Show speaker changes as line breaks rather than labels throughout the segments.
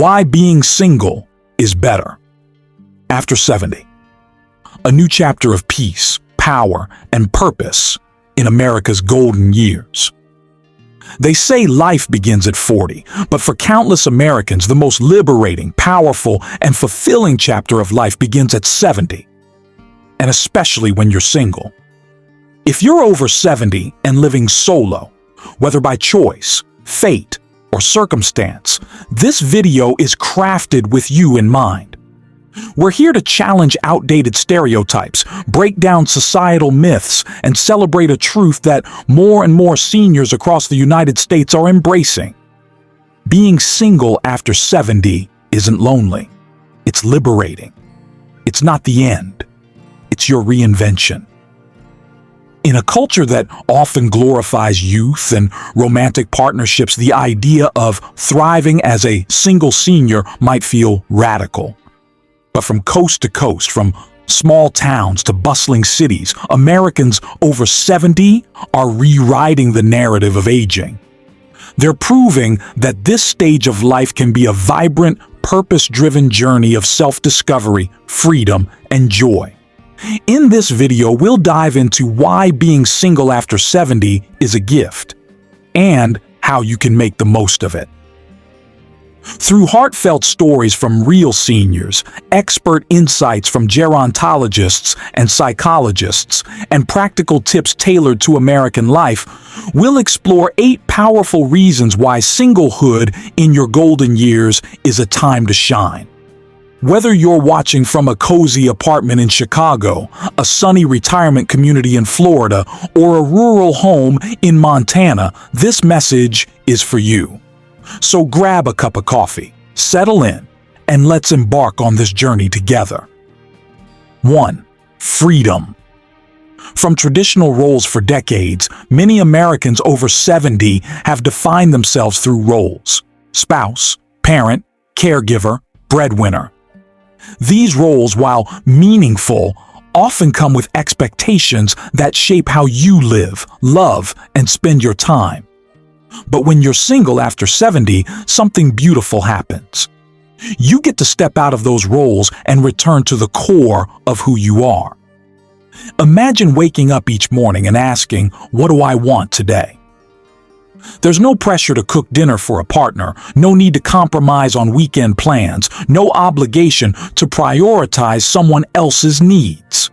Why being single is better. After 70. A new chapter of peace, power, and purpose in America's golden years. They say life begins at 40, but for countless Americans, the most liberating, powerful, and fulfilling chapter of life begins at 70, and especially when you're single. If you're over 70 and living solo, whether by choice, fate, or circumstance, this video is crafted with you in mind. We're here to challenge outdated stereotypes, break down societal myths, and celebrate a truth that more and more seniors across the United States are embracing. Being single after 70 isn't lonely. It's liberating. It's not the end. It's your reinvention. In a culture that often glorifies youth and romantic partnerships, the idea of thriving as a single senior might feel radical. But from coast to coast, from small towns to bustling cities, Americans over 70 are rewriting the narrative of aging. They're proving that this stage of life can be a vibrant, purpose-driven journey of self-discovery, freedom, and joy. In this video, we'll dive into why being single after 70 is a gift, and how you can make the most of it. Through heartfelt stories from real seniors, expert insights from gerontologists and psychologists, and practical tips tailored to American life, we'll explore 8 powerful reasons why singlehood in your golden years is a time to shine. Whether you're watching from a cozy apartment in Chicago, a sunny retirement community in Florida, or a rural home in Montana, this message is for you. So grab a cup of coffee, settle in, and let's embark on this journey together. 1. Freedom. From traditional roles for decades, many Americans over 70 have defined themselves through roles: spouse, parent, caregiver, breadwinner. These roles, while meaningful, often come with expectations that shape how you live, love, and spend your time. But when you're single after 70, something beautiful happens. You get to step out of those roles and return to the core of who you are. Imagine waking up each morning and asking, "What do I want today?" There's no pressure to cook dinner for a partner, no need to compromise on weekend plans, no obligation to prioritize someone else's needs.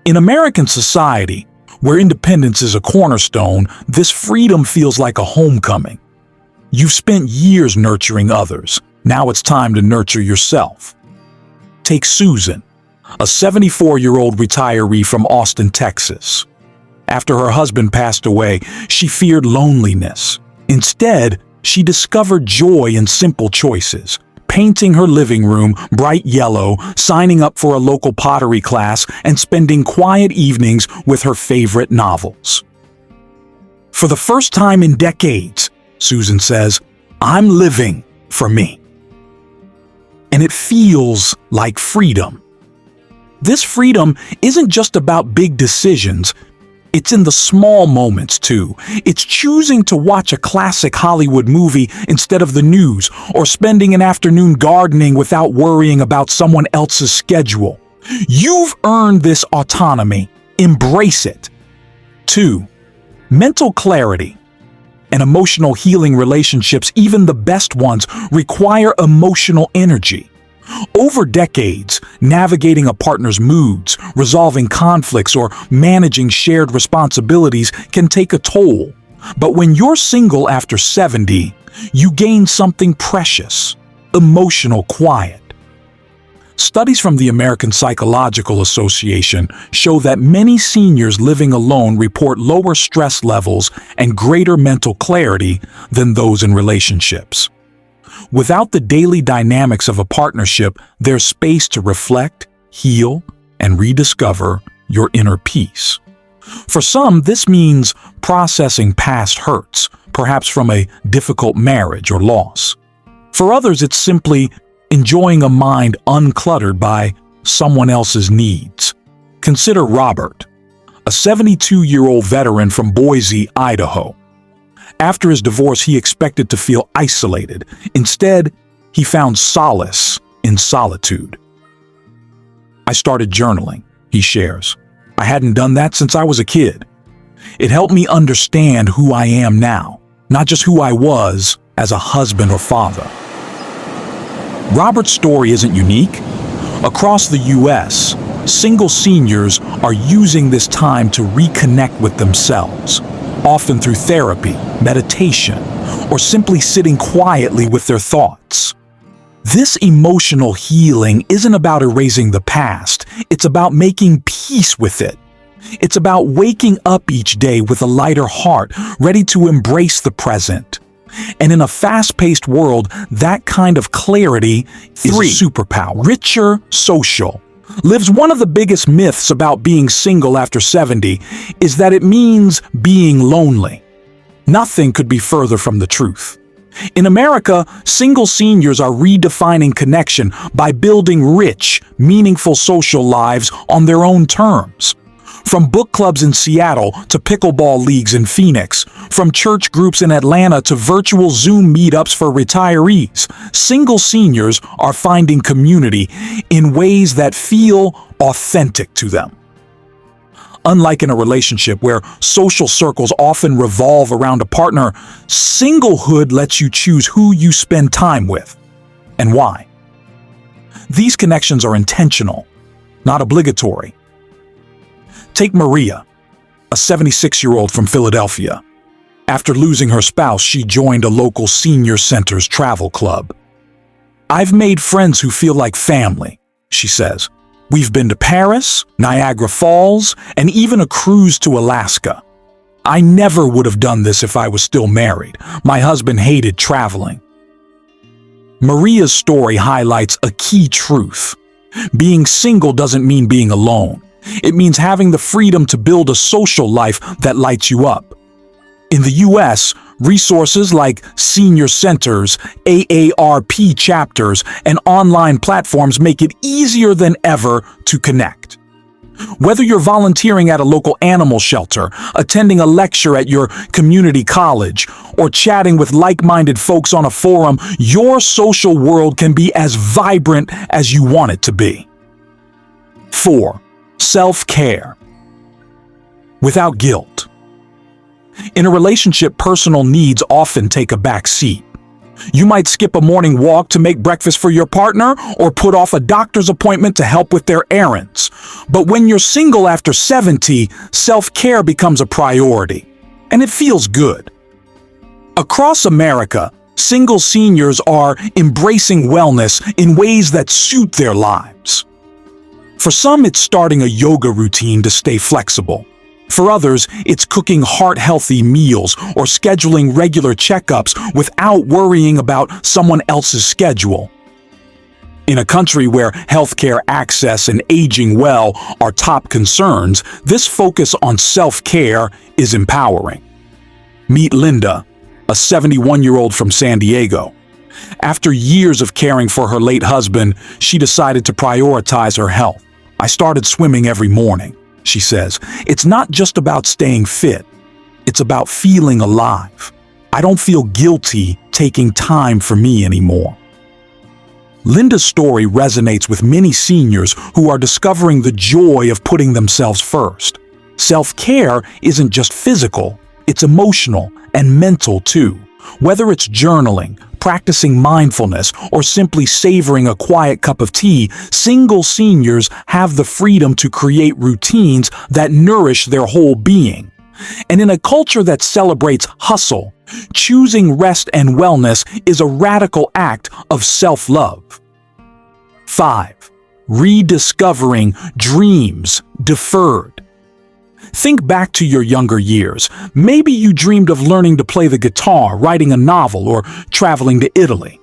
In American society, where independence is a cornerstone, this freedom feels like a homecoming. You've spent years nurturing others. Now it's time to nurture yourself. Take Susan, a 74-year-old retiree from Austin, Texas. After her husband passed away, she feared loneliness. Instead, she discovered joy in simple choices: painting her living room bright yellow, signing up for a local pottery class, and spending quiet evenings with her favorite novels. For the first time in decades, Susan says, "I'm living for me." And it feels like freedom. This freedom isn't just about big decisions. It's in the small moments, too. It's choosing to watch a classic Hollywood movie instead of the news, or spending an afternoon gardening without worrying about someone else's schedule. You've earned this autonomy. Embrace it. 2. Mental clarity. And emotional healing relationships, even the best ones, require emotional energy. Over decades, navigating a partner's moods, resolving conflicts, or managing shared responsibilities can take a toll. But when you're single after 70, you gain something precious: emotional quiet. Studies from the American Psychological Association show that many seniors living alone report lower stress levels and greater mental clarity than those in relationships. Without the daily dynamics of a partnership, there's space to reflect, heal, and rediscover your inner peace. For some, this means processing past hurts, perhaps from a difficult marriage or loss. For others, it's simply enjoying a mind uncluttered by someone else's needs. Consider Robert, a 72-year-old veteran from Boise, Idaho. After his divorce, he expected to feel isolated. Instead, He found solace in solitude. I started journaling, he shares. I hadn't done that since I was a kid. It helped me understand who I am now, not just who I was as a husband or father. Robert's story isn't unique. Across the U.S., single seniors are using this time to reconnect with themselves, often through therapy, meditation, or simply sitting quietly with their thoughts. This emotional healing isn't about erasing the past, it's about making peace with it. It's about waking up each day with a lighter heart, ready to embrace the present. And in a fast-paced world, that kind of clarity is a superpower. Richer social lives one of the biggest myths about being single after 70 is that it means being lonely. Nothing could be further from the truth. In America, single seniors are redefining connection by building rich, meaningful social lives on their own terms. From book clubs in Seattle to pickleball leagues in Phoenix, from church groups in Atlanta to virtual Zoom meetups for retirees, single seniors are finding community in ways that feel authentic to them. Unlike in a relationship where social circles often revolve around a partner, singlehood lets you choose who you spend time with and why. These connections are intentional, not obligatory. Take Maria, a 76-year-old from Philadelphia. After losing her spouse, she joined a local senior center's travel club. "I've made friends who feel like family," she says. "We've been to Paris, Niagara Falls, and even a cruise to Alaska. I never would have done this if I was still married. My husband hated traveling." Maria's story highlights a key truth. Being single doesn't mean being alone. It means having the freedom to build a social life that lights you up. In the U.S., resources like senior centers, AARP chapters, and online platforms make it easier than ever to connect. Whether you're volunteering at a local animal shelter, attending a lecture at your community college, or chatting with like-minded folks on a forum, your social world can be as vibrant as you want it to be. 4. Self-care. Without guilt. In a relationship, personal needs often take a back seat. You might skip a morning walk to make breakfast for your partner or put off a doctor's appointment to help with their errands. But when you're single after 70, self-care becomes a priority, and it feels good. Across America, single seniors are embracing wellness in ways that suit their lives. For some, it's starting a yoga routine to stay flexible. For others, it's cooking heart-healthy meals or scheduling regular checkups without worrying about someone else's schedule. In a country where healthcare access and aging well are top concerns, this focus on self-care is empowering. Meet Linda, a 71-year-old from San Diego. After years of caring for her late husband, she decided to prioritize her health. "I started swimming every morning," she says. "It's not just about staying fit. It's about feeling alive. I don't feel guilty taking time for me anymore." Linda's story resonates with many seniors who are discovering the joy of putting themselves first. Self-care isn't just physical, it's emotional and mental too. Whether it's journaling, practicing mindfulness, or simply savoring a quiet cup of tea, single seniors have the freedom to create routines that nourish their whole being. And in a culture that celebrates hustle, choosing rest and wellness is a radical act of self-love. 5. Rediscovering dreams deferred. Think back to your younger years. Maybe you dreamed of learning to play the guitar, writing a novel, or traveling to Italy.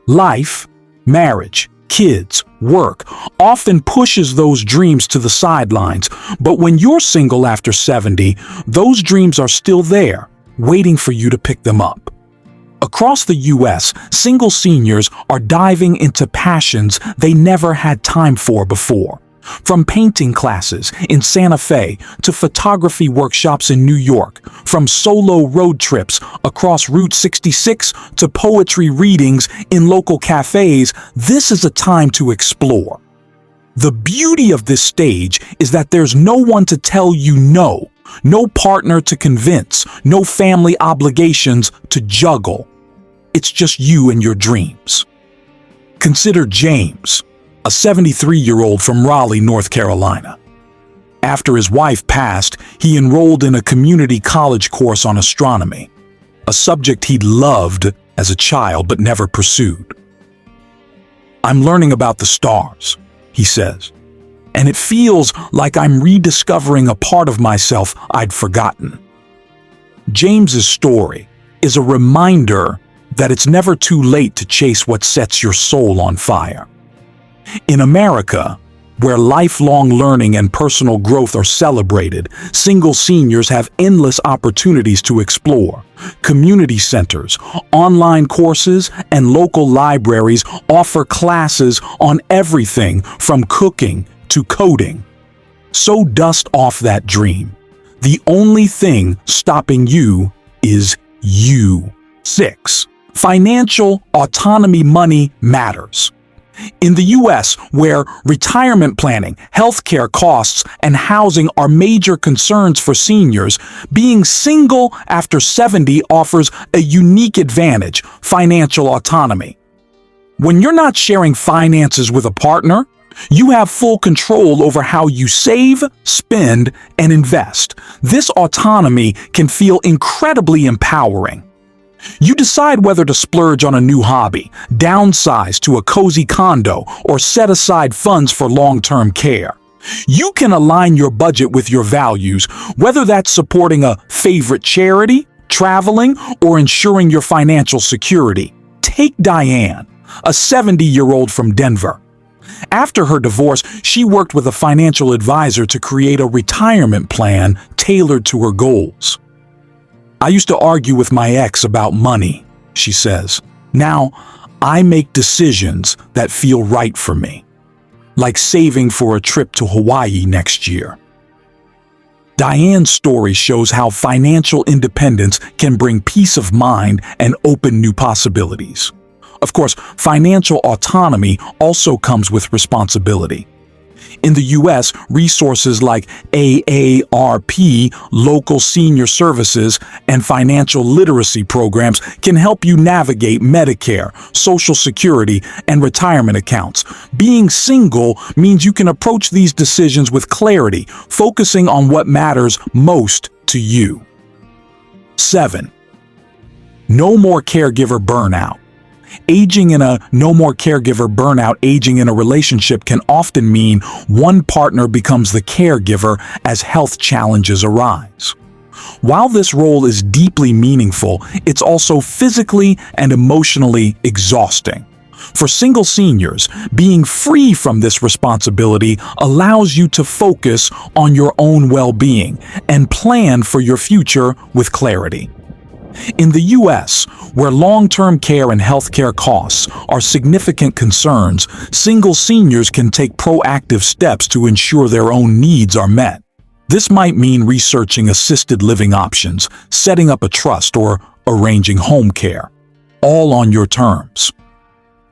Life, marriage, kids, work often pushes those dreams to the sidelines. But when you're single after 70, those dreams are still there, waiting for you to pick them up. Across the U.S., single seniors are diving into passions they never had time for before. From painting classes in Santa Fe to photography workshops in New York, from solo road trips across Route 66 to poetry readings in local cafes, this is a time to explore. The beauty of this stage is that there's no one to tell you no, no partner to convince, no family obligations to juggle. It's just you and your dreams. Consider James, a 73-year-old from Raleigh, North Carolina. After his wife passed, he enrolled in a community college course on astronomy, a subject he'd loved as a child but never pursued. "I'm learning about the stars," he says, "and it feels like I'm rediscovering a part of myself I'd forgotten." James's story is a reminder that it's never too late to chase what sets your soul on fire. In America, where lifelong learning and personal growth are celebrated, single seniors have endless opportunities to explore. Community centers, online courses, and local libraries offer classes on everything from cooking to coding. So dust off that dream. The only thing stopping you is you. 6. Financial autonomy. Money matters. In the U.S., where retirement planning, healthcare costs, and housing are major concerns for seniors, being single after 70 offers a unique advantage: financial autonomy. When you're not sharing finances with a partner, you have full control over how you save, spend, and invest. This autonomy can feel incredibly empowering. You decide whether to splurge on a new hobby, downsize to a cozy condo, or set aside funds for long-term care. You can align your budget with your values, whether that's supporting a favorite charity, traveling, or ensuring your financial security. Take Diane, a 70-year-old from Denver. After her divorce, she worked with a financial advisor to create a retirement plan tailored to her goals. "I used to argue with my ex about money," she says. "Now, I make decisions that feel right for me, like saving for a trip to Hawaii next year." Diane's story shows how financial independence can bring peace of mind and open new possibilities. Of course, financial autonomy also comes with responsibility. In the U.S., resources like AARP, local senior services, and financial literacy programs can help you navigate Medicare, Social Security, and retirement accounts. Being single means you can approach these decisions with clarity, focusing on what matters most to you. 7. No more caregiver burnout. Aging in a relationship can often mean one partner becomes the caregiver as health challenges arise. While this role is deeply meaningful, it's also physically and emotionally exhausting. For single seniors, being free from this responsibility allows you to focus on your own well-being and plan for your future with clarity. In the U.S., where long-term care and healthcare costs are significant concerns, single seniors can take proactive steps to ensure their own needs are met. This might mean researching assisted living options, setting up a trust, or arranging home care, all on your terms.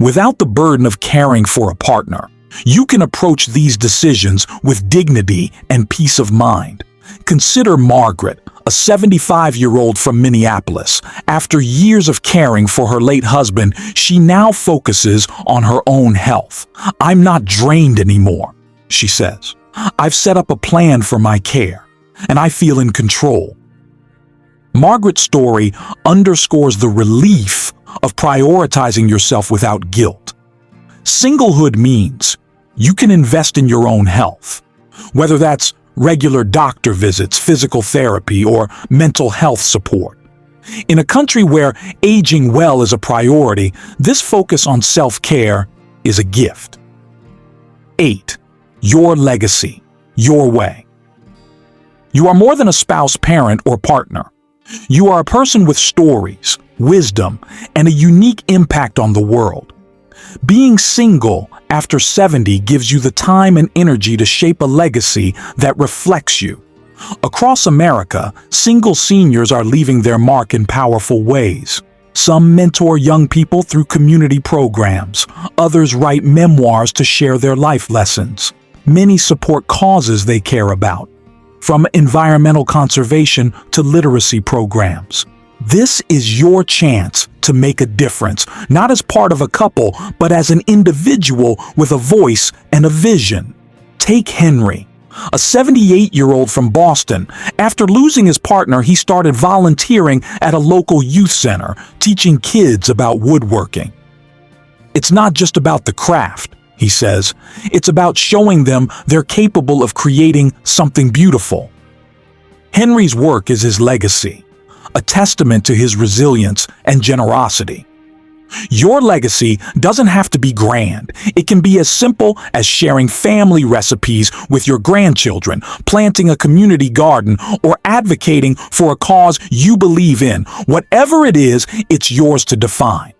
Without the burden of caring for a partner, you can approach these decisions with dignity and peace of mind. Consider Margaret, a 75-year-old from Minneapolis. After years of caring for her late husband, she now focuses on her own health. "I'm not drained anymore," she says. "I've set up a plan for my care, and I feel in control." Margaret's story underscores the relief of prioritizing yourself without guilt. Singlehood means you can invest in your own health, whether that's regular doctor visits, physical therapy, or mental health support. In a country where aging well is a priority, this focus on self-care is a gift. 8. Your legacy, your way. You are more than a spouse, parent, or partner. You are a person with stories, wisdom, and a unique impact on the world. Being single after 70 gives you the time and energy to shape a legacy that reflects you. Across America, single seniors are leaving their mark in powerful ways. Some mentor young people through community programs. Others write memoirs to share their life lessons. Many support causes they care about, from environmental conservation to literacy programs. This is your chance to make a difference, not as part of a couple, but as an individual with a voice and a vision. Take Henry, a 78-year-old from Boston. After losing his partner, he started volunteering at a local youth center, teaching kids about woodworking. It's not just about the craft, he says. It's about showing them they're capable of creating something beautiful. Henry's work is his legacy, a testament to his resilience and generosity. Your legacy doesn't have to be grand. It can be as simple as sharing family recipes with your grandchildren, planting a community garden, or advocating for a cause you believe in. Whatever it is, it's yours to define.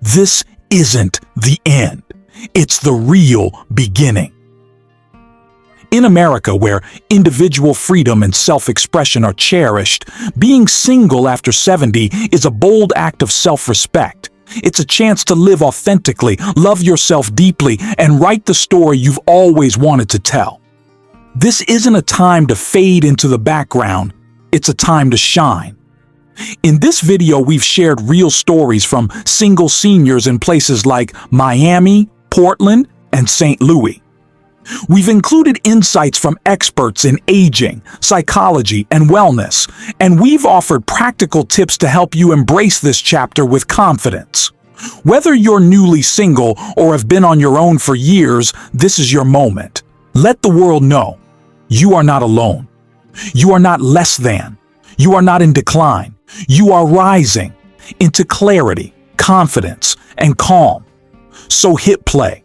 This isn't the end. It's the real beginning. In America, where individual freedom and self-expression are cherished, being single after 70 is a bold act of self-respect. It's a chance to live authentically, love yourself deeply, and write the story you've always wanted to tell. This isn't a time to fade into the background. It's a time to shine. In this video, we've shared real stories from single seniors in places like Miami, Portland, and St. Louis. We've included insights from experts in aging, psychology, and wellness, and we've offered practical tips to help you embrace this chapter with confidence. Whether you're newly single or have been on your own for years, this is your moment. Let the world know you are not alone. You are not less than. You are not in decline. You are rising into clarity, confidence, and calm. So hit play.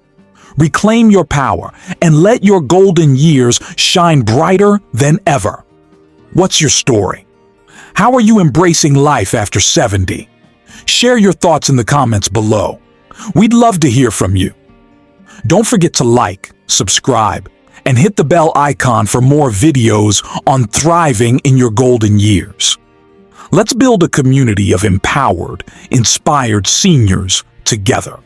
Reclaim your power and let your golden years shine brighter than ever. What's your story? How are you embracing life after 70? Share your thoughts in the comments below. We'd love to hear from you. Don't forget to like, subscribe, and hit the bell icon for more videos on thriving in your golden years. Let's build a community of empowered, inspired seniors together.